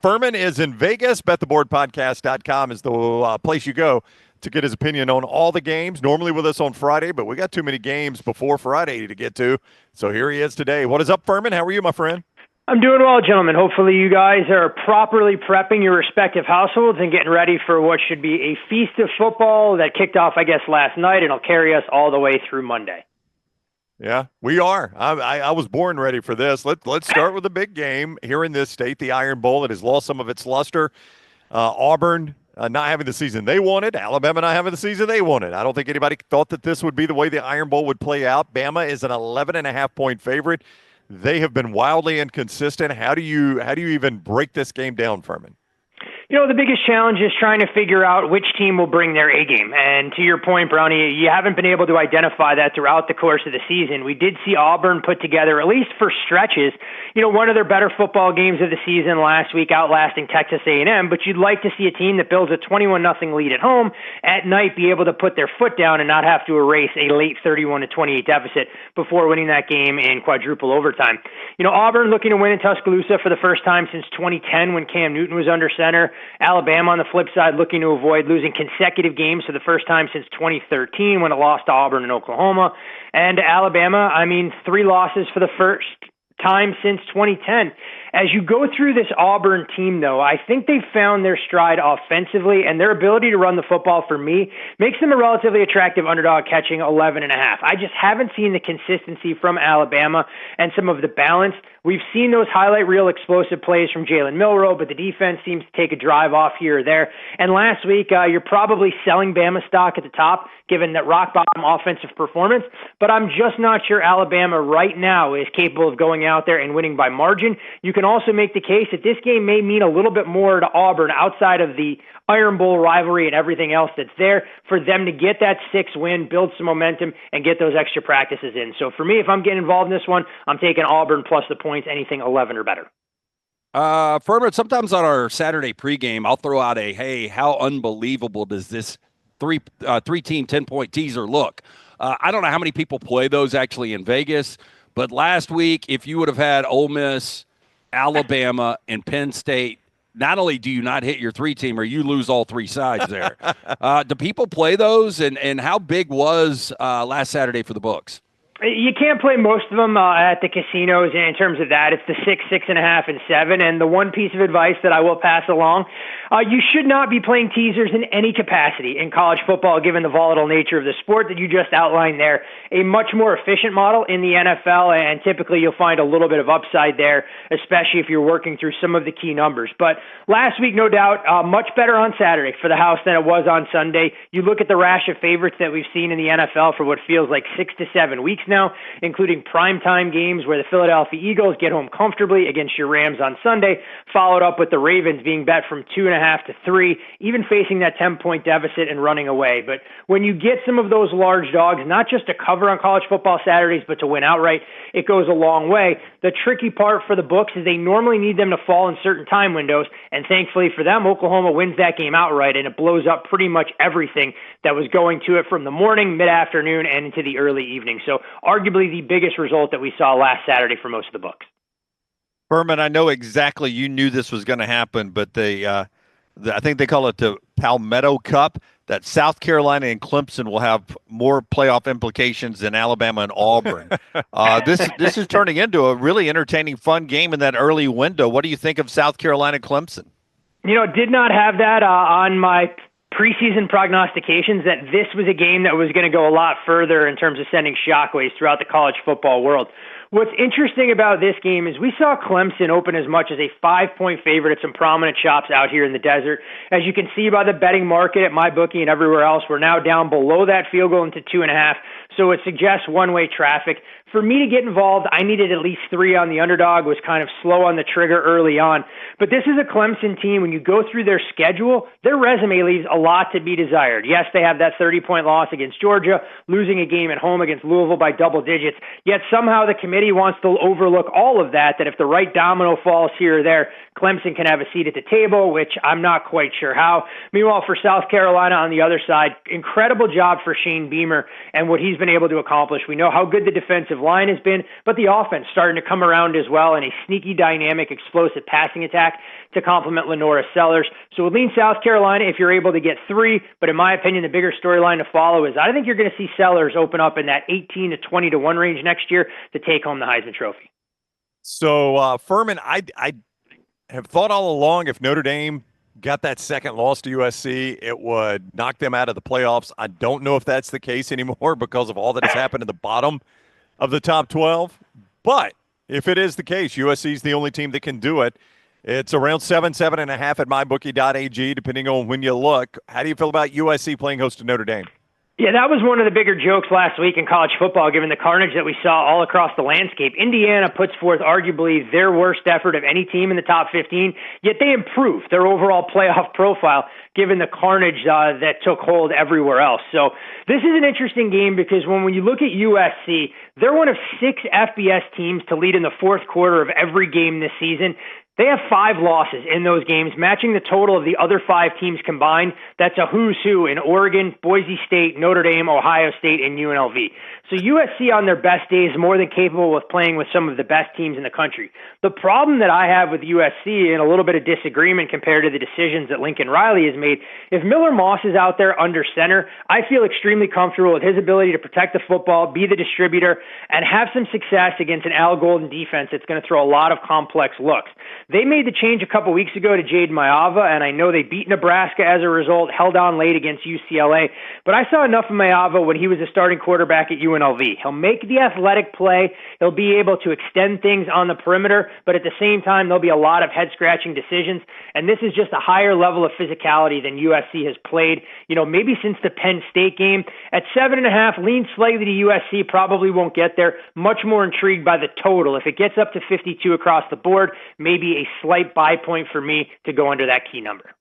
Fuhrman is in Vegas. BetTheBoardPodcast.com is the place you go to get his opinion on all the games. Normally with us on Friday, but we got too many games before Friday to get to. So here he is today. What is up, Fuhrman? How are you, my friend? I'm doing well, gentlemen. Hopefully you guys are properly prepping your respective households and getting ready for what should be a feast of football that kicked off, I guess, last night and will carry us all the way through Monday. Yeah, we are. I was born ready for this. Let's start with a big game here in this state, the Iron Bowl. It has lost some of its luster. Auburn not having the season they wanted. Alabama not having the season they wanted. I don't think anybody thought that this would be the way the Iron Bowl would play out. Bama is an 11.5-point favorite. They have been wildly inconsistent. How do you even break this game down, Fuhrman? You know, the biggest challenge is trying to figure out which team will bring their A game. And to your point, Brownie, you haven't been able to identify that throughout the course of the season. We did see Auburn put together, at least for stretches, one of their better football games of the season last week, outlasting Texas A&M. But you'd like to see a team that builds a 21-0 lead at home at night be able to put their foot down and not have to erase a late 31-28 deficit before winning that game in quadruple overtime. Auburn looking to win in Tuscaloosa for the first time since 2010 when Cam Newton was under center. Alabama, on the flip side, looking to avoid losing consecutive games for the first time since 2013 when it lost to Auburn and Oklahoma. And Alabama, 3 losses for the first time since 2010. As you go through this Auburn team, though, I think they've found their stride offensively, and their ability to run the football, for me, makes them a relatively attractive underdog catching 11.5. I just haven't seen the consistency from Alabama and some of the balance. We've seen those highlight reel explosive plays from Jalen Milroe, but the defense seems to take a drive off here or there. And last week, you're probably selling Bama stock at the top, given that rock-bottom offensive performance, but I'm just not sure Alabama right now is capable of going out there and winning by margin. You can also make the case that this game may mean a little bit more to Auburn outside of the Iron Bowl rivalry and everything else that's there for them to get that 6th win, build some momentum, and get those extra practices in. So for me, if I'm getting involved in this one, I'm taking Auburn plus the points, anything 11 or better. Fuhrman, sometimes on our Saturday pregame, I'll throw out hey, how unbelievable does this three-team 10-point teaser look? I don't know how many people play those actually in Vegas, but last week, if you would have had Ole Miss, Alabama, and Penn State, not only do you not hit your 3-teamer, you lose all 3 sides there. Do people play those, and how big was last Saturday for the books? You can't play most of them at the casinos in terms of that. It's the 6, 6.5, and 7. And the one piece of advice that I will pass along, you should not be playing teasers in any capacity in college football, given the volatile nature of the sport that you just outlined there. A much more efficient model in the NFL, and typically you'll find a little bit of upside there, especially if you're working through some of the key numbers. But last week, no doubt, much better on Saturday for the house than it was on Sunday. You look at the rash of favorites that we've seen in the NFL for what feels like 6 to 7 weeks now, including primetime games where the Philadelphia Eagles get home comfortably against your Rams on Sunday, followed up with the Ravens being bet from 2.5 to 3, even facing that 10-point deficit and running away. But when you get some of those large dogs, not just to cover on college football Saturdays, but to win outright, it goes a long way. The tricky part for the books is they normally need them to fall in certain time windows, and thankfully for them, Oklahoma wins that game outright, and it blows up pretty much everything that was going to it from the morning, mid-afternoon, and into the early evening. So arguably the biggest result that we saw last Saturday for most of the books. Fuhrman, I know exactly you knew this was going to happen, but I think they call it the Palmetto Cup, that South Carolina and Clemson will have more playoff implications than Alabama and Auburn. This is turning into a really entertaining, fun game in that early window. What do you think of South Carolina Clemson? Did not have that on my preseason prognostications that this was a game that was going to go a lot further in terms of sending shockwaves throughout the college football world. What's interesting about this game is we saw Clemson open as much as a 5-point favorite at some prominent shops out here in the desert. As you can see by the betting market at MyBookie and everywhere else, we're now down below that field goal into 2.5, so it suggests one-way traffic. For me to get involved, I needed at least 3 on the underdog, was kind of slow on the trigger early on. But this is a Clemson team, when you go through their schedule, their resume leaves a lot to be desired. Yes, they have that 30-point loss against Georgia, losing a game at home against Louisville by double digits, yet somehow the committee wants to overlook all of that if the right domino falls here or there, Clemson can have a seat at the table, which I'm not quite sure how. Meanwhile, for South Carolina on the other side, incredible job for Shane Beamer and what he's been able to accomplish. We know how good the defensive line has been, but the offense starting to come around as well, and a sneaky, dynamic, explosive passing attack back to complement Lenora Sellers. So with lean South Carolina, if you're able to get 3, but in my opinion, the bigger storyline to follow is I think you're going to see Sellers open up in that 18 to 20 to 1 range next year to take home the Heisman Trophy. So, Fuhrman, I have thought all along if Notre Dame got that second loss to USC, it would knock them out of the playoffs. I don't know if that's the case anymore because of all that has happened at the bottom of the top 12. But if it is the case, USC is the only team that can do it. It's around 7.5 at mybookie.ag, depending on when you look. How do you feel about USC playing host to Notre Dame? Yeah, that was one of the bigger jokes last week in college football, given the carnage that we saw all across the landscape. Indiana puts forth arguably their worst effort of any team in the top 15, yet they improved their overall playoff profile given the carnage that took hold everywhere else. So this is an interesting game because when you look at USC, they're one of 6 FBS teams to lead in the fourth quarter of every game this season. They have 5 losses in those games, matching the total of the other 5 teams combined. That's a who's who in Oregon, Boise State, Notre Dame, Ohio State, and UNLV. So USC on their best days is more than capable of playing with some of the best teams in the country. The problem that I have with USC, and a little bit of disagreement compared to the decisions that Lincoln Riley has made, if Miller Moss is out there under center, I feel extremely comfortable with his ability to protect the football, be the distributor, and have some success against an Al Golden defense that's going to throw a lot of complex looks. They made the change a couple weeks ago to Jade Mayava, and I know they beat Nebraska as a result, held on late against UCLA, but I saw enough of Mayava when he was a starting quarterback at UNLV. He'll make the athletic play. He'll be able to extend things on the perimeter, but at the same time, there'll be a lot of head-scratching decisions, and this is just a higher level of physicality than USC has played, maybe since the Penn State game. At 7.5, lean slightly to USC, probably won't get there. Much more intrigued by the total. If it gets up to 52 across the board, maybe a slight buy point for me to go under that key number.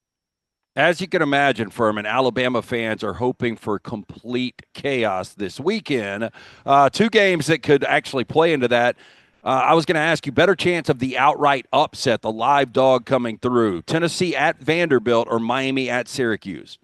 As you can imagine, Fuhrman, Alabama fans are hoping for complete chaos this weekend. 2 games that could actually play into that. I was going to ask you, better chance of the outright upset, the live dog coming through, Tennessee at Vanderbilt or Miami at Syracuse?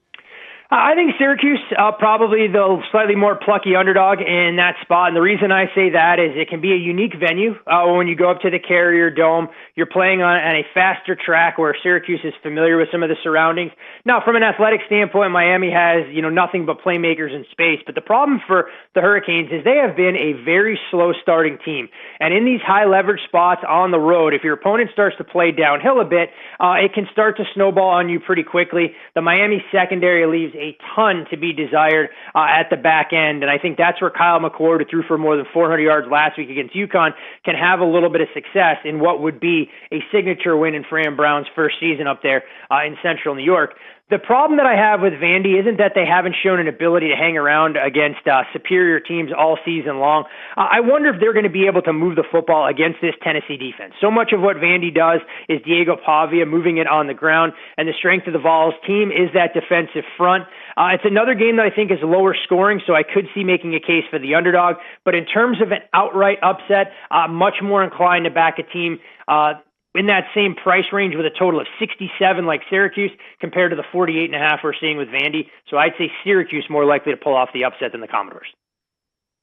I think Syracuse, probably the slightly more plucky underdog in that spot. And the reason I say that is it can be a unique venue. When you go up to the Carrier Dome, you're playing on a faster track where Syracuse is familiar with some of the surroundings. Now, from an athletic standpoint, Miami has, nothing but playmakers in space. But the problem for the Hurricanes is they have been a very slow starting team. And in these high leverage spots on the road, if your opponent starts to play downhill a bit, it can start to snowball on you pretty quickly. The Miami secondary leaves a ton to be desired at the back end, and I think that's where Kyle McCord, who threw for more than 400 yards last week against UConn, can have a little bit of success in what would be a signature win in Fran Brown's first season up there in Central New York. The problem that I have with Vandy isn't that they haven't shown an ability to hang around against superior teams all season long. I wonder if they're going to be able to move the football against this Tennessee defense. So much of what Vandy does is Diego Pavia moving it on the ground, and the strength of the Vols team is that defensive front. It's another game that I think is lower scoring, so I could see making a case for the underdog. But in terms of an outright upset, much more inclined to back a team in that same price range with a total of 67 like Syracuse compared to the 48.5 we're seeing with Vandy. So I'd say Syracuse more likely to pull off the upset than the Commodores.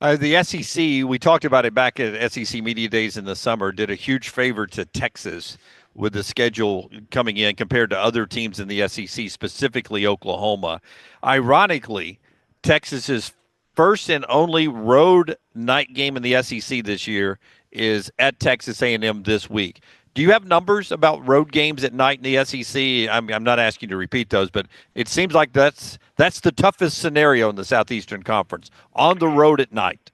The SEC, we talked about it back at SEC Media Days in the summer, did a huge favor to Texas with the schedule coming in compared to other teams in the SEC, specifically Oklahoma. Ironically, Texas's first and only road night game in the SEC this year is at Texas A&M this week. Do you have numbers about road games at night in the SEC? I'm not asking you to repeat those, but it seems like that's the toughest scenario in the Southeastern Conference, on the road at night.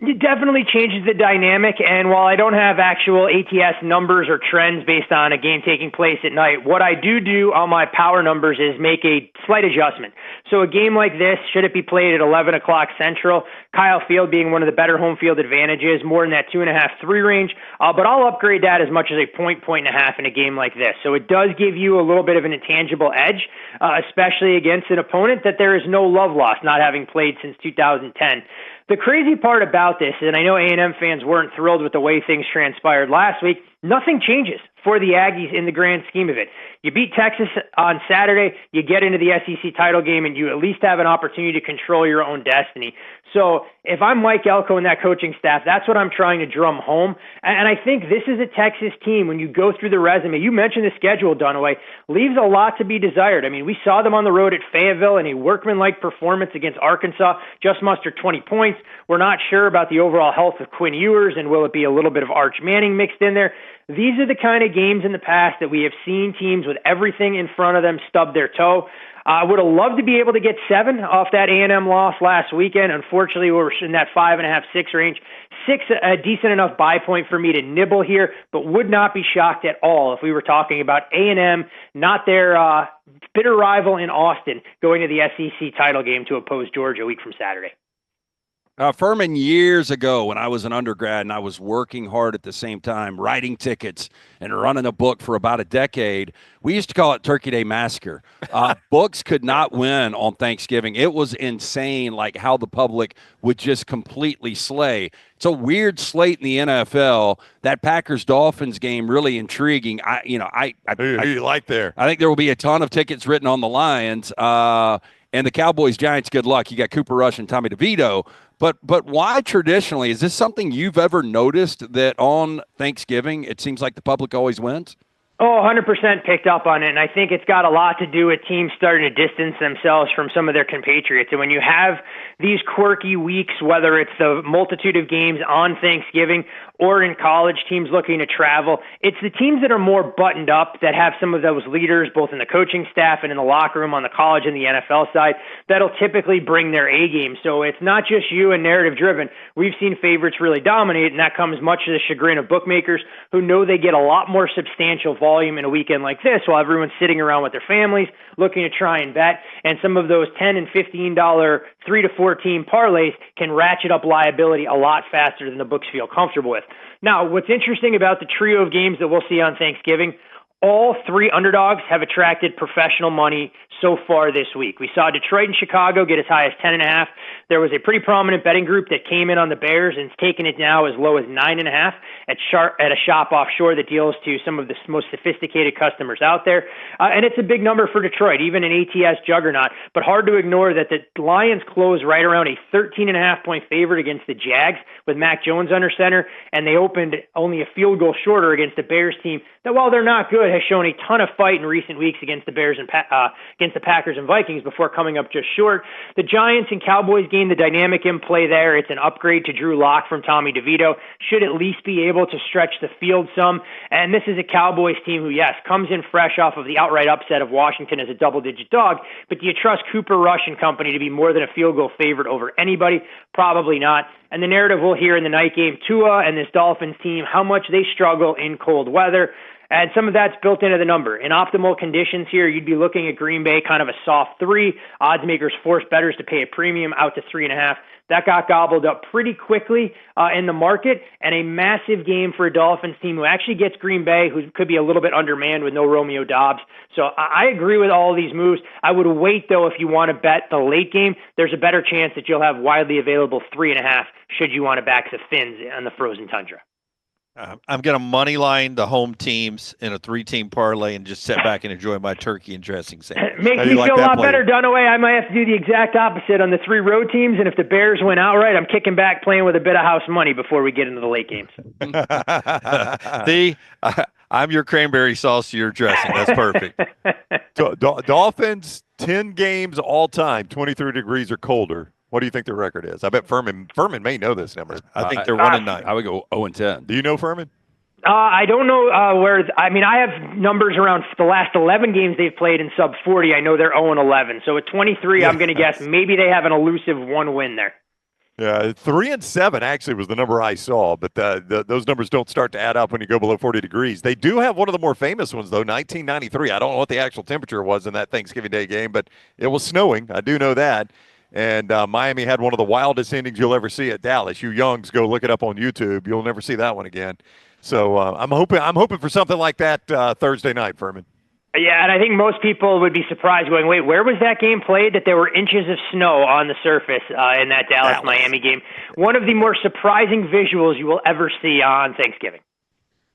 It definitely changes the dynamic, and while I don't have actual ATS numbers or trends based on a game taking place at night, what I do on my power numbers is make a slight adjustment. So a game like this, should it be played at 11 o'clock Central, Kyle Field being one of the better home field advantages, more in that 2.5, 3 range, but I'll upgrade that as much as a point and a half in a game like this. So it does give you a little bit of an intangible edge, especially against an opponent that there is no love lost, not having played since 2010. The crazy part about this, and I know A&M fans weren't thrilled with the way things transpired last week, nothing changes for the Aggies in the grand scheme of it. You beat Texas on Saturday, you get into the SEC title game, and you at least have an opportunity to control your own destiny. So if I'm Mike Elko and that coaching staff, that's what I'm trying to drum home. And I think this is a Texas team, when you go through the resume, you mentioned the schedule, Dunaway, leaves a lot to be desired. I mean, we saw them on the road at Fayetteville in a workmanlike performance against Arkansas, just mustered 20 points. We're not sure about the overall health of Quinn Ewers, and will it be a little bit of Arch Manning mixed in there? These are the kind of games in the past that we have seen teams with everything in front of them stub their toe. I would have loved to be able to get 7 off that A&M loss last weekend. Unfortunately, we're in that 5.5, 6 range. 6, a decent enough buy point for me to nibble here, but would not be shocked at all if we were talking about A&M, not their bitter rival in Austin, going to the SEC title game to oppose Georgia a week from Saturday. Fuhrman, years ago when I was an undergrad and I was working hard at the same time, writing tickets and running a book for about a decade, we used to call it Turkey Day Massacre. Books could not win on Thanksgiving. It was insane, like how the public would just completely slay. It's a weird slate in the NFL. That Packers-Dolphins game really intriguing. Who you like there? I think there will be a ton of tickets written on the Lions. And the Cowboys-Giants, good luck. You got Cooper Rush and Tommy DeVito. But why traditionally? Is this something you've ever noticed, that on Thanksgiving it seems like the public always wins? Oh, 100% picked up on it, and I think it's got a lot to do with teams starting to distance themselves from some of their compatriots. And when you have these quirky weeks, whether it's the multitude of games on Thanksgiving or in college, teams looking to travel, it's the teams that are more buttoned up, that have some of those leaders, both in the coaching staff and in the locker room on the college and the NFL side, that'll typically bring their A game. So it's not just you and narrative driven. We've seen favorites really dominate, and that comes much to the chagrin of bookmakers who know they get a lot more substantial volume in a weekend like this while everyone's sitting around with their families looking to try and bet. And some of those $10 and $15 3 to 4 team parlays can ratchet up liability a lot faster than the books feel comfortable with. Now, what's interesting about the trio of games that we'll see on Thanksgiving, all 3 underdogs have attracted professional money so far this week. We saw Detroit and Chicago get as high as 10.5. There was a pretty prominent betting group that came in on the Bears and it's taken it now as low as 9.5 at a shop offshore that deals to some of the most sophisticated customers out there. And it's a big number for Detroit, even an ATS juggernaut. But hard to ignore that the Lions closed right around a 13.5 point favorite against the Jags with Mac Jones under center, and they opened only a field goal shorter against the Bears team that, while they're not good, has shown a ton of fight in recent weeks against the Bears and against the Packers and Vikings before coming up just short. The Giants and Cowboys game, the dynamic in play there, it's an upgrade to Drew Lock from Tommy DeVito, should at least be able to stretch the field some. And this is a Cowboys team who, yes, comes in fresh off of the outright upset of Washington as a double-digit dog, but do you trust Cooper Rush and company to be more than a field goal favorite over anybody? Probably not. And the narrative we'll hear in the night game, Tua and this Dolphins team, how much they struggle in cold weather. And some of that's built into the number. In optimal conditions here, you'd be looking at Green Bay kind of a soft 3. Odds makers force bettors to pay a premium out to 3.5. That got gobbled up pretty quickly in the market, and a massive game for a Dolphins team who actually gets Green Bay, who could be a little bit undermanned with no Romeo Doubs. So I agree with all of these moves. I would wait, though, if you want to bet the late game. There's a better chance that you'll have widely available 3.5 should you want to back the Finns on the frozen tundra. I'm going to money line the home teams in a 3-team parlay and just sit back and enjoy my turkey and dressing sandwich. Makes me feel a lot better, Dunaway. I might have to do the exact opposite on the 3 road teams, and if the Bears win outright, I'm kicking back playing with a bit of house money before we get into the late games. I'm your cranberry sauce, your dressing. That's perfect. Dolphins, 10 games all time, 23 degrees or colder. What do you think the record is? I bet Fuhrman may know this number. I think they're 1-9. I would go 0-10. Do you know Fuhrman? I don't know where. I mean, I have numbers around the last 11 games they've played in sub 40. I know they're 0-11. So at 23, I'm going to guess maybe they have an elusive 1 win there. Yeah, 3-7 actually was the number I saw, but those numbers don't start to add up when you go below 40 degrees. They do have one of the more famous ones, though, 1993. I don't know what the actual temperature was in that Thanksgiving Day game, but it was snowing. I do know that. And Miami had one of the wildest endings you'll ever see at Dallas. You youngs, go look it up on YouTube. You'll never see that one again. So I'm hoping for something like that Thursday night, Fuhrman. Yeah, and I think most people would be surprised going, wait, where was that game played that there were inches of snow on the surface in that Dallas-Miami game? One of the more surprising visuals you will ever see on Thanksgiving.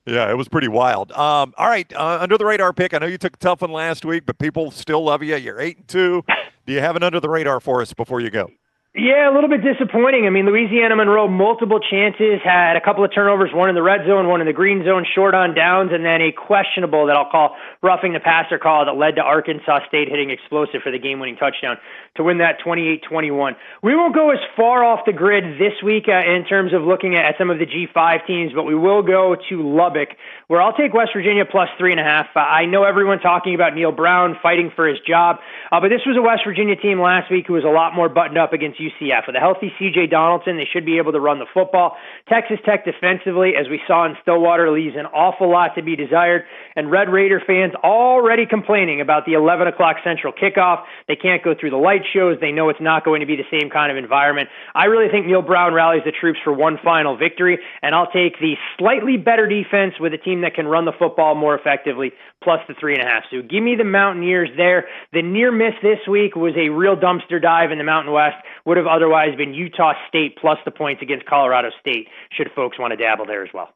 Yeah, it was pretty wild. All right, under the radar pick. I know you took a tough one last week, but people still love you. You're 8-2. Do you have an under the radar for us before you go? Yeah, a little bit disappointing. I mean, Louisiana Monroe, multiple chances, had a couple of turnovers, one in the red zone, one in the green zone, short on downs, and then a questionable that I'll call roughing the passer call that led to Arkansas State hitting explosive for the game-winning touchdown to win that 28-21. We won't go as far off the grid this week in terms of looking at some of the G5 teams, but we will go to Lubbock, where I'll take West Virginia plus 3.5. I know everyone talking about Neil Brown fighting for his job, but this was a West Virginia team last week who was a lot more buttoned up against UCF. With a healthy C.J. Donaldson, they should be able to run the football. Texas Tech defensively, as we saw in Stillwater, leaves an awful lot to be desired. And Red Raider fans already complaining about the 11 o'clock Central kickoff. They can't go through the light shows. They know it's not going to be the same kind of environment. I really think Neil Brown rallies the troops for one final victory, and I'll take the slightly better defense with a team that can run the football more effectively, plus the 3.5. So give me the Mountaineers there. The near miss this week was a real dumpster dive in the Mountain West. Would have otherwise been Utah State plus the points against Colorado State, should folks want to dabble there as well.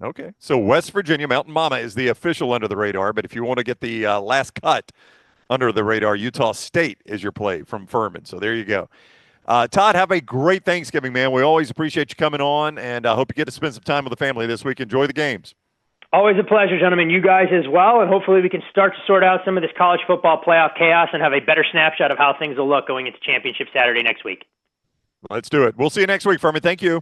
Okay. So West Virginia Mountain Mama is the official under the radar, but if you want to get the last cut under the radar, Utah State is your play from Fuhrman. So there you go. Todd, have a great Thanksgiving, man. We always appreciate you coming on, and I hope you get to spend some time with the family this week. Enjoy the games. Always a pleasure, gentlemen. You guys as well, and hopefully we can start to sort out some of this college football playoff chaos and have a better snapshot of how things will look going into championship Saturday next week. Let's do it. We'll see you next week, Fuhrman. Thank you.